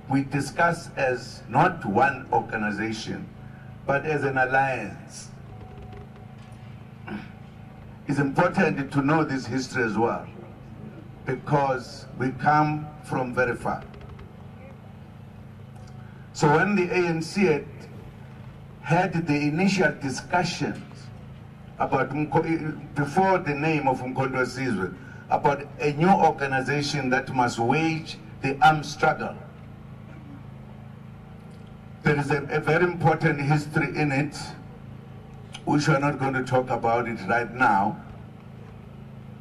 we discuss as not one organization, but as an alliance. It's important to know this history as well, because we come from very far. So when the ANC had the initial discussions about, before the name of Mkondo Sizwe, about a new organization that must wage the armed struggle, there is a very important history in it, which we're not going to talk about it right now.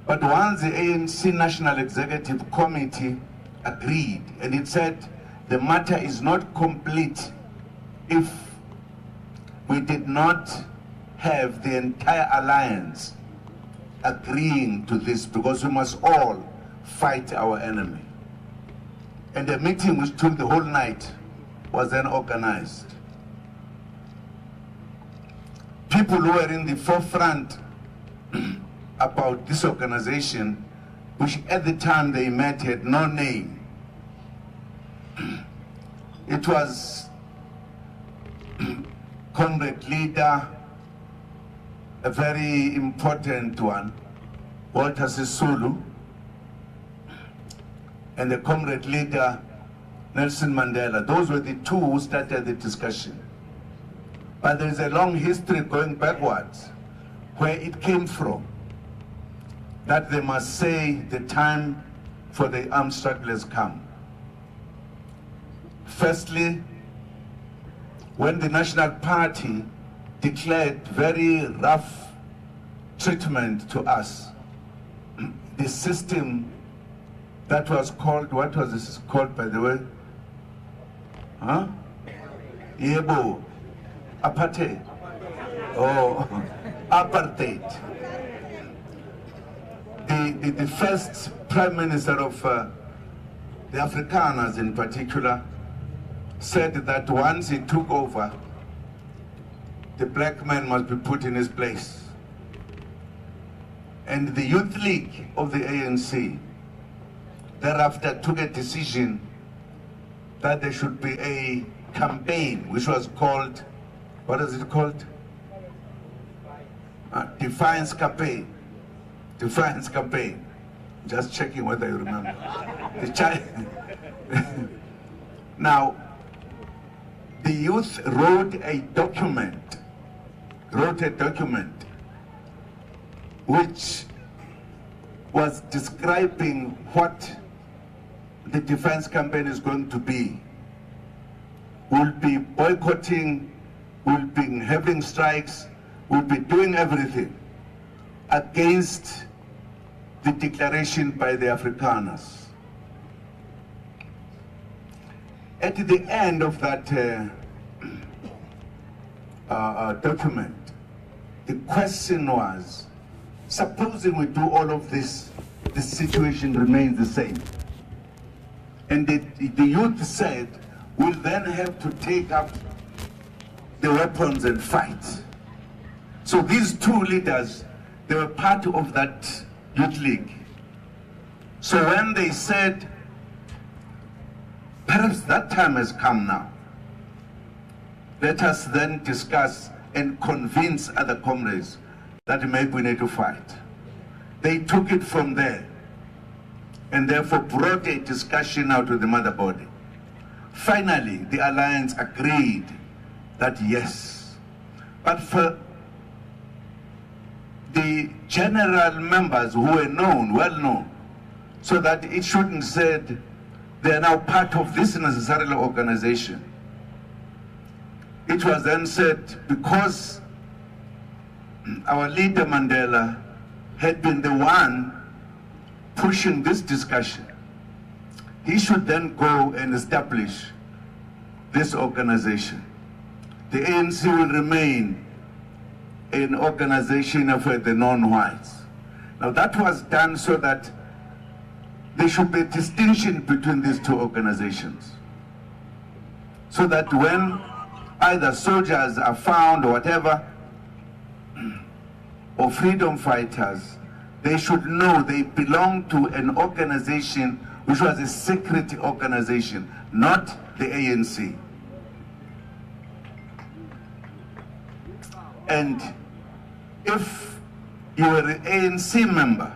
But once the ANC National Executive Committee agreed, and it said the matter is not complete if we did not have the entire alliance agreeing to this, because we must all fight our enemy. And the meeting, which took the whole night, was then organized. People who were in the forefront about this organization, which at the time they met had no name. It was comrade leader, a very important one, Walter Sisulu, and the comrade leader, Nelson Mandela. Those were the two who started the discussion. But there is a long history going backwards where it came from, that they must say the time for the armed struggle has come. Firstly, when the National Party declared very rough treatment to us, the system that was called, what was this called, by the way? Huh? Yebo. Apartheid. Oh, apartheid. The first Prime Minister of the Afrikaners in particular said that once he took over, the black man must be put in his place. And the Youth League of the ANC thereafter took a decision that there should be a campaign which was called, what is it called? Defiance campaign. Defiance campaign. Just checking whether you remember. Now, the youth wrote a document which was describing what the defense campaign is going to be. We'll be boycotting, we'll be having strikes, we'll be doing everything against the declaration by the Afrikaners. At the end of that document, the question was, supposing we do all of this, the situation remains the same. And the youth said, we'll then have to take up the weapons and fight. So these two leaders, they were part of that youth league. So when they said, perhaps that time has come now, let us then discuss and convince other comrades that maybe we need to fight. They took it from there and therefore brought a discussion out of the mother body. Finally, the alliance agreed that yes, but for the general members who were known, well known, so that it shouldn't said they are now part of this necessarily organization. It was then said, because our leader Mandela had been the one pushing this discussion, he should then go and establish this organization. The ANC will remain an organization for the non-whites. Now that was done so that there should be a distinction between these two organizations, so that when either soldiers are found or whatever, or freedom fighters, they should know they belong to an organization which was a secret organization, not the ANC. And if you were an ANC member,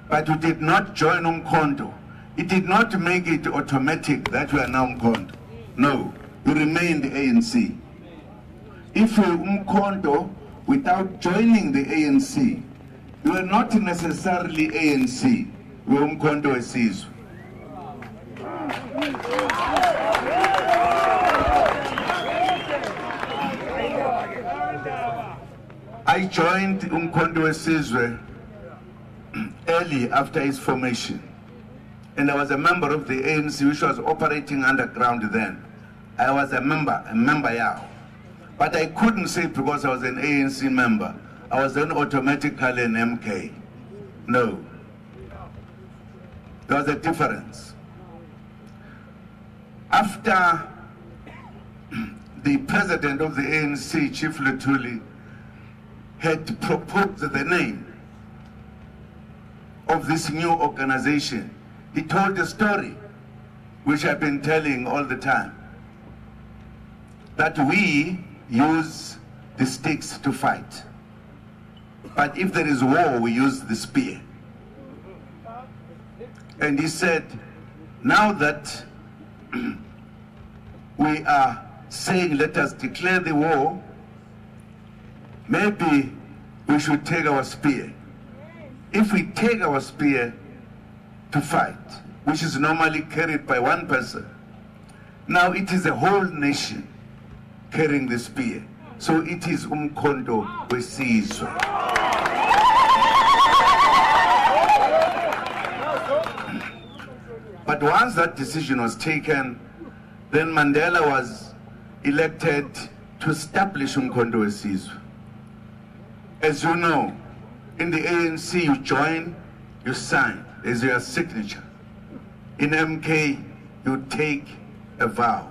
but you did not join Umkhonto, it did not make it automatic that you are now Umkhonto. No, you remained ANC. If you were Umkhonto without joining the ANC, you are not necessarily ANC. You are Umkhonto Wesizwe. I joined Umkhonto Wesizwe early after its formation, and I was a member of the ANC, which was operating underground then. I was a member yeah. But I couldn't say because I was an ANC member, I was then automatically an MK. No. There was a difference. After the president of the ANC, Chief Luthuli, had proposed the name of this new organization, he told a story, which I've been telling all the time, that we use the sticks to fight. But if there is war, we use the spear. And he said, now that we are saying, let us declare the war, maybe we should take our spear. If we take our spear to fight, which is normally carried by one person, now it is a whole nation carrying the spear. So it is Umkhonto Wesizwe. But once that decision was taken, then Mandela was elected to establish Umkhonto Wesizwe. As you know, in the ANC you join, you sign, there's your signature. In MK, you take a vow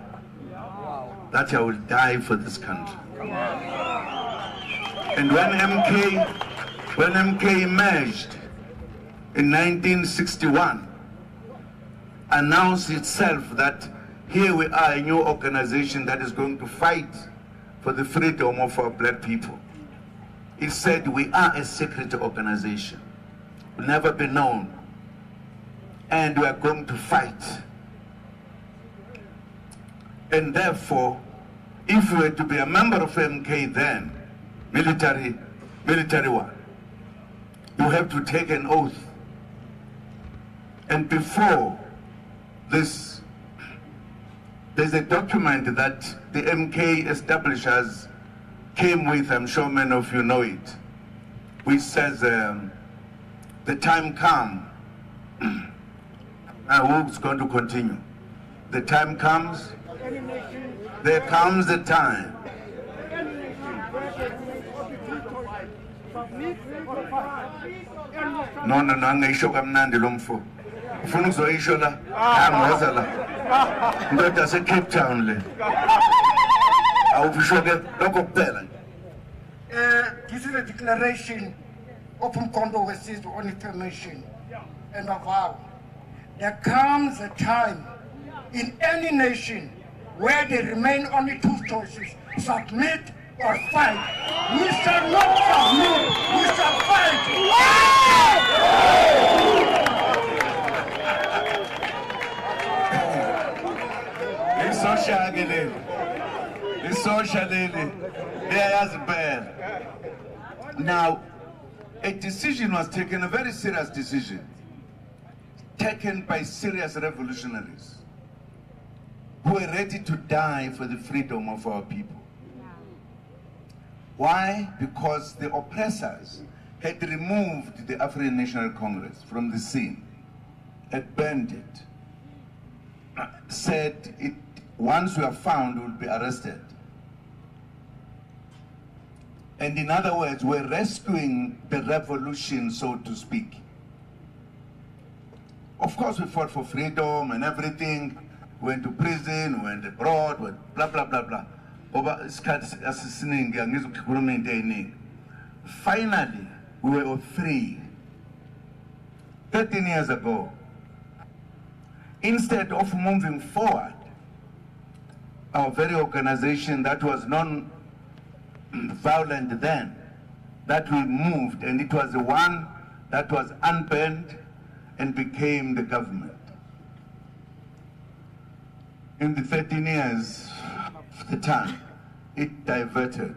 that I will die for this country. And when MK emerged in 1961, announced itself that here we are, a new organization that is going to fight for the freedom of our black people. It said we are a secret organization, will never be known, and we are going to fight. And therefore, if you were to be a member of MK then, military one, you have to take an oath. And before this, there's a document that the MK establishers came with, I'm sure many of you know it, which says, the time comes, who's going to continue? The time comes, there comes the time. No, angisho kamnandi lo mfo. Ufuna uzoyisho la, angiwaza la. Ndoda se Cape Town le. Awufisho ke lokho kuphela. This is a declaration of Umkhonto Wesizwe on information and a vow. There comes a time in any nation where there remain only two choices, submit or fight. We shall not submit, we shall fight. It's social, there is bad. Now, a decision was taken, a very serious decision, taken by serious revolutionaries who were ready to die for the freedom of our people. Why? Because the oppressors had removed the African National Congress from the scene, had banned it, said it, once we are found, we will be arrested. And in other words, we're rescuing the revolution, so to speak. Of course, we fought for freedom and everything. We went to prison, we went abroad, we blah, blah, blah, blah. Finally, we were free. 13 years ago, instead of moving forward, our very organization that was non-violent then, that we moved, and it was the one that was unbanned and became the government. In the 13 years of the time, it diverted,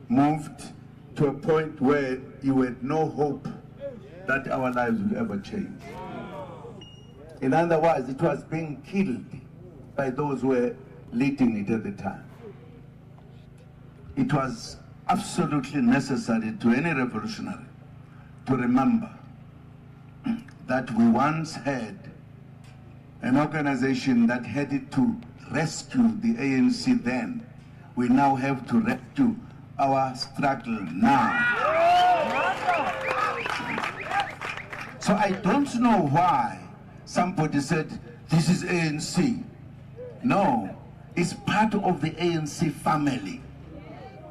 moved to a point where you had no hope that our lives would ever change. In other words, it was being killed by those who were leading it at the time. It was absolutely necessary to any revolutionary to remember that we once had an organization that had to rescue the ANC then. We now have to rescue our struggle now. So I don't know why somebody said this is ANC. No, it's part of the ANC family.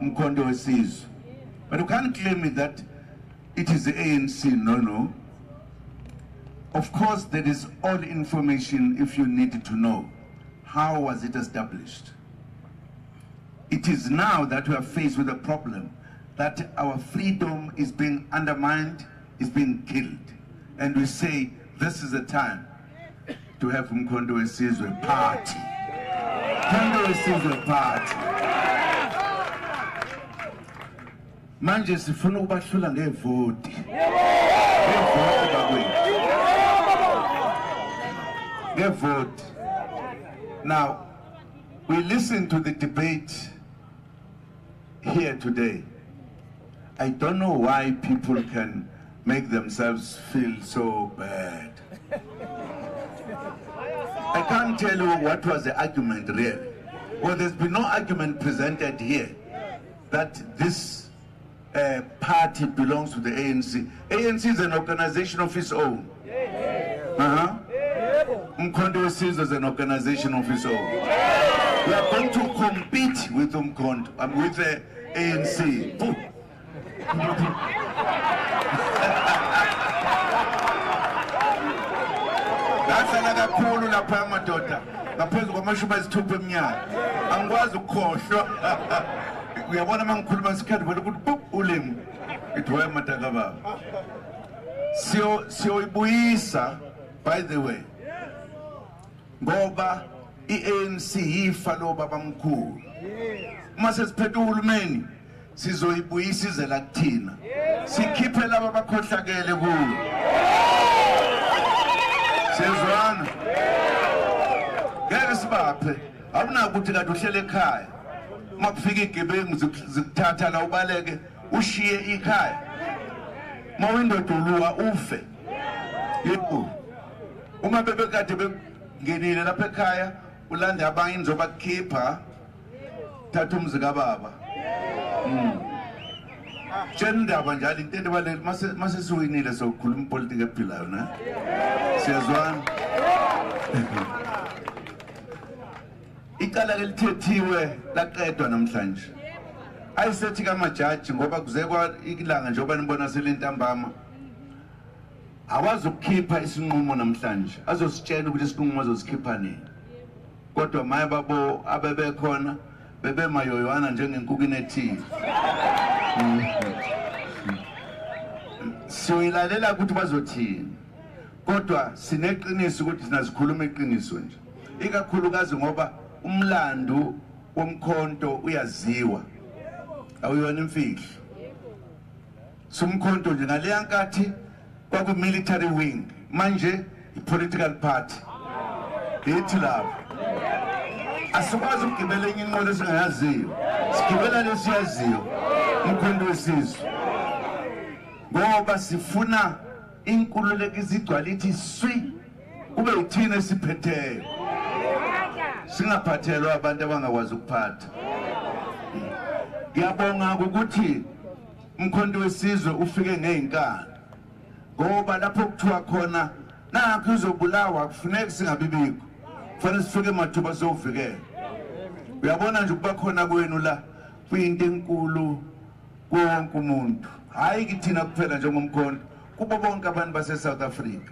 Mkondo Wesizwe. But you can't claim it that it is the ANC. No. Of course, there is all information if you need to know. How was it established? It is now that we are faced with a problem that our freedom is being undermined, is being killed. And we say, this is the time to have Mkondo Wesizwe party. Mkondo Wesizwe party. Manje sifuna ukubahlula ngevoti. Ngevoti bakwethu. Ngevoti. Now, we listen to the debate here today. I don't know why people can make themselves feel so bad. I can't tell you what was the argument really. Well, there's been no argument presented here that this party belongs to the ANC. ANC is an organization of its own. Mkondo Wesizwe is an organization of its own. We are going to compete with Mkondo, with the ANC. That's another pool la pama daughter. The person who must be stupid eminyaka. Angwazi ukukhohlwa. Uyabona mangikhuluma isikhathi vele ukuthi pop ulimi. Ithoya mataka baba. Siyoyibuyisa, by the way. Ngoba i-ANC yifa lobaba mkhulu. Uma sesiphethe uhulumeni sizoyibuyisa izela kuthina. Sikhiphe laba abakhohlakele kuyo. Siyezwana? Ngeke sibaphe. Awunaki ukuthi kade uhlele ekhaya. Uma kufika igebengu zikuthatha la ubaleke ushiye ikhaya. Uma windoda uluwa ufe. Yebo. Uma bebekade bengenile lapha ekhaya ulanda abanye nizobakhipha thatha umzi kababa. Jendaba njalo into ebale mase siwinile sokukhuluma ipolitiki ephilayo na. Siyazwana? Icala elithethiwe laqedwa namhlanje. Ayisethi kamajaji ngoba kuzekwa ilanga njengoba nibona selentambama. Awazi ukukhipha isinqumo namhlanje. Azositshela ukuthi isinqumo azosikhipha nini. Kodwa maye babo abebekhona bebe mayoyana njengenkukhu inethile. Siyilalela ukuthi bazothini. Kodwa sineqiniso ukuthi sinazikhuluma iqiniso nje. Ikakhulukazi ngoba umlando womkhonto uyaziwa. Awuyona imfihlo. Somkhonto nje ngale nkathi kwaku military wing, manje i-political party. Ithi lapho. Asikwazi ukugibela enye inqola esingayaziyo. Sigibela lesiyaziyo. Mkondo Wesizwe. Ngoba sifuna inkululeko izigcwala ithi swi kube uthina esiphetheyo. Singaphathelwa abantu abangakwazi ukuphatha. Ngiyabonga ukuthi Mkondo Wesizwe ufike ngezinkani. Ngoba lapho kuthiwa khona nakho uzobulawa kufuneka singabibikho. Kufanele sifike emathuba sokuvikela. Uyabona nje ukuba khona kwenu la kuyinto enkulu wonke umuntu. Hayi kithina kuphela njengomkhonto, kubo bonke abantu base South Africa.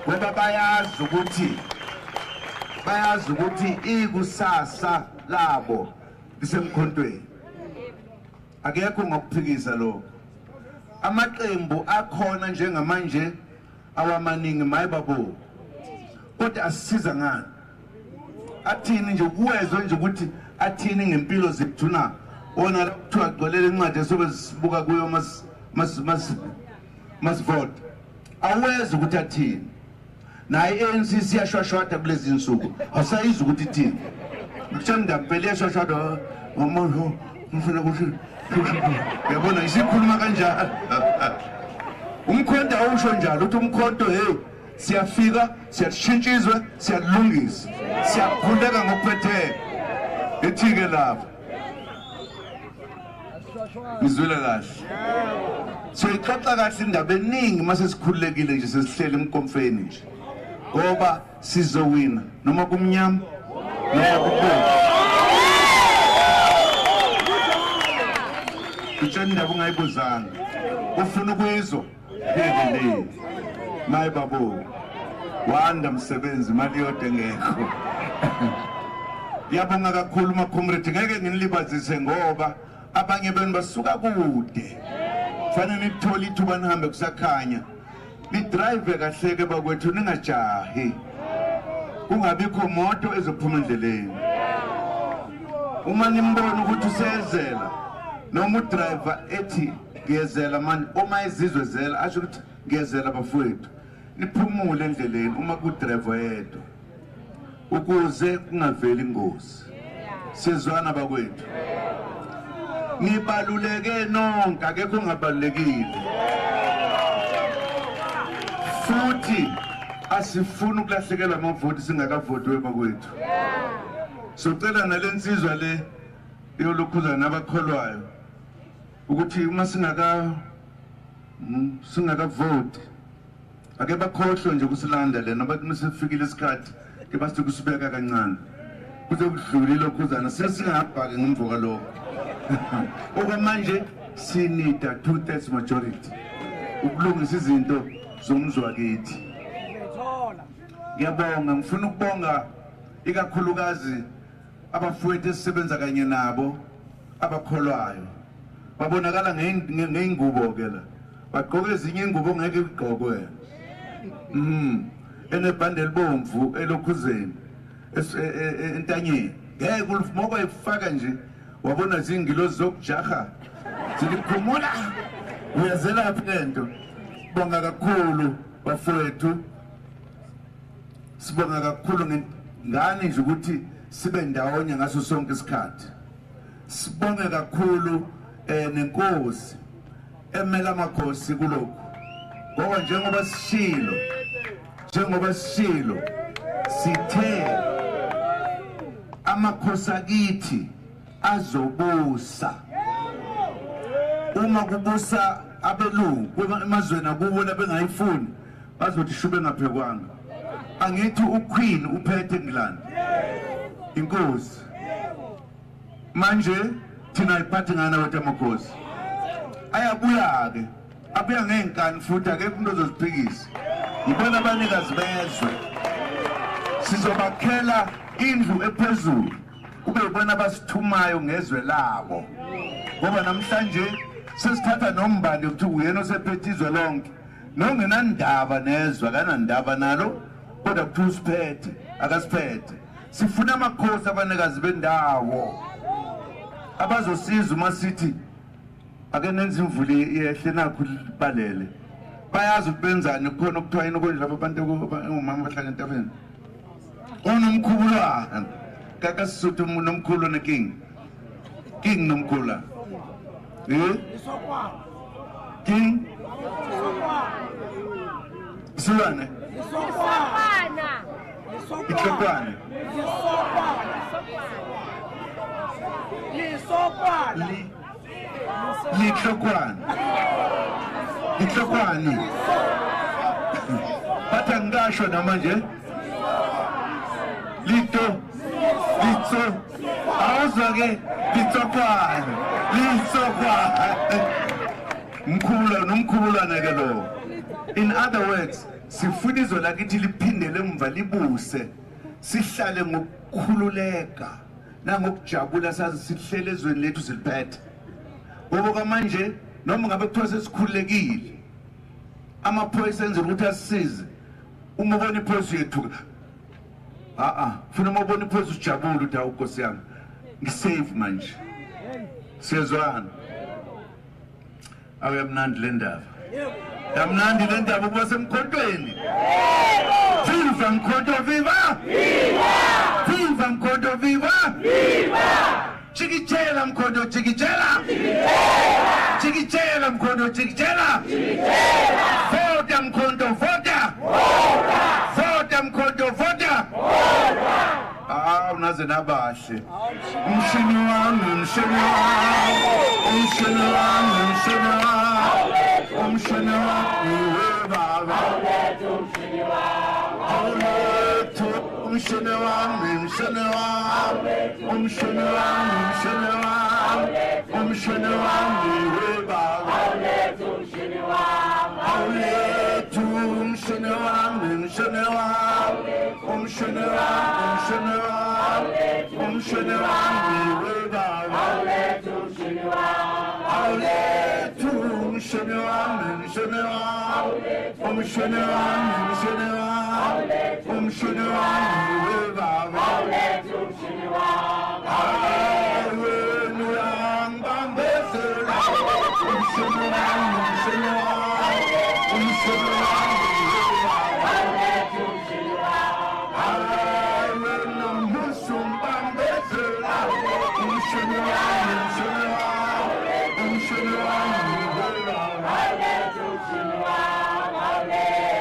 ngoba bayazi ukuthi ikusasa labo lisemkhontweni. Akekho ngokuphikisa lokho. Amaqembu akhona njengamanje awamaningi mayibabo. Kodwa asisiza ngani? Athini nje kuwezwe nje ukuthi athini ngempilo zethu na. Ona kuthiwa agcwelele incwadi esobe sibuka kuyo vote. Awezi ukuthi athini. Naye ANC siyashwashwada kulezi insuku. Asayizi ukuthi ithini. Mthanda phela yashwashwada ngomuntu ufuna ukuthi yabona isikhuluma kanjalo. Umkhonto awusho njalo uthi umkhonto hey siyafika siyashintshizwe siyalungisa siyakhuleka ngokuphethe ethike lapha ngizwela kahle so ixoxa kahle indaba eningi mase sikhululekile nje sesihlele emkonfeni nje ngoba sizowina noma kumnyama noma kubomvu utshela indaba ungayibuzanga ufuna ukuyizwa phele maye babo wanda msebenzi mali yode ngekho yabonga kakhulu makomrade ngeke nginilibazise ngoba abanye benu basuka kude fanele nithole ithuba nihambe kusakhanya lidrive kahleke bakwethu ningajahi kungabikho moto ezophuma endleleni uma nimbona ukuthi usezela noma udriver ethi ngiyezela manje uma izizwe zela asho ukuthi ngiyezela bafowethu niphumule endleleni uma kudriver yedwa ukuze kungaveli ingozi sizwana bakwethu nibaluleke nonke akekho ongabalulekile futhi asifuni ukulahlekelwa amavoti singakavoti bakwethu socela nalensizwa le yolukhuza nabakholwayo ukuthi uma singakavoti ake bakhohlwe nje kusilanda lena bathi masifikile isikhathi ke basithi kusibeka kancane kuze kudlule lokhuzana sesingabhaki ngemvuka lokho okwamanje sinida 2/3 majority ukulungisa izinto zomzwakithi ngiyabonga ngifuna ukubonga ikakhulukazi abafowethu esisebenza kanye nabo abakholwayo babonakala ngeingubo ke la bagqoke ezinye ingubo ngeke igqokwe enebhande libomvu elokhuzeni entanyeni ngeke ulifmoba ifaka nje wabona zingilozi zokujaha zilikhumula uyazela phi lento bonga kakhulu bafowethu sibonga kakhulu ngani nje ukuthi sibe ndawonye ngaso sonke isikhathi sibonge kakhulu nenkosi emela amakhosi kulokho ngoba njengoba sishilo sithe amakhosi akithi azobusa uma kubusa abelungu emazweni akubo labengayifuni bazothi shube ngaphekwanga angithi uQueen uphethe eNgland inkosi manje thina iphathi ngana wethu amakhosi ayabuya ke abuya ngenkani futhi akekho umuntu ozoziphikisa ngibona abanikazi bezwe sizobakhela indlu ephezulu kube yibona basithumayo ngezwe labo ngoba namhlanje sesithatha nombandi ukuthi uyena osephethe izwe lonke nongenandaba nezwe akanandaba nalo kodwa kuthi usiphethe akasiphethe sifuna amakhosi abanikazi bendawo abazosiza uma sithi ake nenze imvula yehle nakho libalele bayazi ukubenzani khona ukuthiwa yini konje lapha abantu umama bahlala entafeni onomkhulwana kakasuthu nomkhulu neking nomkhula king Sulane Itlokwane Itlokwane Batha ngasho namanje Litso awuzake Litlokwane nomkhulana ke lo. In other words, sifuna izwe lakithi liphindele emva libuse, sihlale ngokukhululeka nangokujabula sazi sihlele ezweni lethu siliphethe. Ngoba kamanje noma ngabe kuthiwa sesikhululekile amaphoyisa enza ukuthi asisize, uma ubona iphoyisa uyethuka, funa uma ubona iphoyisa ujabule ukuthi hawu Nkosi yami ngisave manje. Siyezwana? Awuyamnandi le ndaba, yamnandi le ndaba ukuba semkhontweni. Viva Mkhonto, viva! Viva Mkhonto, viva! Chikitela Mkhonto, chikitela! Chikitela Mkhonto, chikitela! Vota Mkhonto, vota! Vota Mkhonto, vota! Unaze nabahle. Umshini wami, umshini wami, umshini wami, umshini wami, umshini wami, webaba. Awulethu umshini wami, umshini wami, umshini wami, umshini wami, umshini wami, webaba. Awulethu umshini wami, umshini wami, umshini wami, umshini wami, umshini wami, webaba. Awulethu umshini wami, awulethu umshini wami, umshini wami, umshini wami, umshini wami, umshini wami, webaba. Awulethu umshini wami, wenu yangibambezela, umshini wami, umshini wami, umshini wami, webaba. Awulethu umshini wami, wenu musumbambezela, umshini wami, umshini wami, umshini wami, webaba. Awulethu umshini wami, awulethu umshini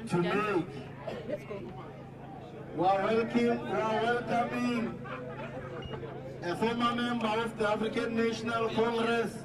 to make. We are welcoming a former member of the African National Congress,